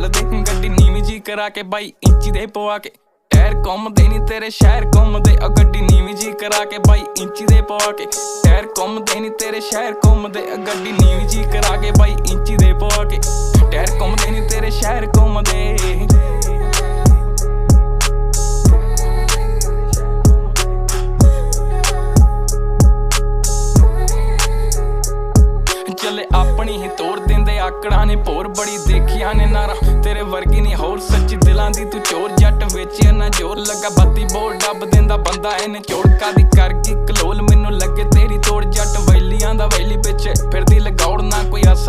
ਚੱਲਦੇ ਗੱਡੀ ਨੀਵੀਂ ਜੀ ਕਰਾ ਕੇ 22 ਇੰਚੀ ਦੇ ਪਵਾ ਕੇ ਟਾਇਰ ਘੁੰਮਦੇ ਨੀ ਤੇਰੇ ਸ਼ਹਿਰ ਘੁੰਮਦੇ ਆ ਗੱਡੀ ਨੀਵੀਂ ਜੀ ਕਰਾ ਕੇ 22 ਇੰਚੀ ਦੇ ਪਵਾ ਕੇ ਟਾਇਰ ਘੁੰਮਦੇ ਨੀ ਤੇਰੇ ਸ਼ਹਿਰ ਘੁੰਮਦੇ ਆ ਗੱਡੀ ਨੀਵੀਂ ਜੀ ਕਰਾ ਕੇ 22 ਇੰਚੀ ਦੇ ਪਵਾ ਕੇ ਟਾਇਰ ਘੁੰਮਦੇ ਨੀ ਤੇਰੇ ਸ਼ਹਿਰ ਘੁੰਮਦੇ ਚੱਲੇ ਆਪਣੀ ਹੀ ਤੋੜ ਦਿੰਦੇ ਆਕੜਾਂ ਨੇ ਭੋਰ ਬੜੀ ਦੇਖੀਆਂ ਨੇ ਨਾਰਾ ਤੇਰੇ ਵਰਗੀ ਨਹੀਂ ਹੋਰ ਸੱਚੀ ਦਿਲਾਂ ਦੀ ਤੂੰ ਚੋਰ ਜੱਟ ਵੇਚਿਆ ਨਾ ਜੋਰ ਲੱਗਾ ਬੱਤੀ ਬੋਲ ਡੱਬ ਦਿੰਦਾ ਬੰਦਾ ਇਹਨੇ ਚੋੜਕਾ ਦੀ ਕਰ ਗਈ ਕਲੋਲ ਮੈਨੂੰ ਲੱਗੇ ਤੇਰੀ ਤੋੜ ਜੱਟ ਵੈਲੀਆਂ ਦਾ ਵੈਲੀ ਪਿੱਛੇ ਫਿਰਦੀ ਲਗਾਉੜ ਨਾ ਕੋਈ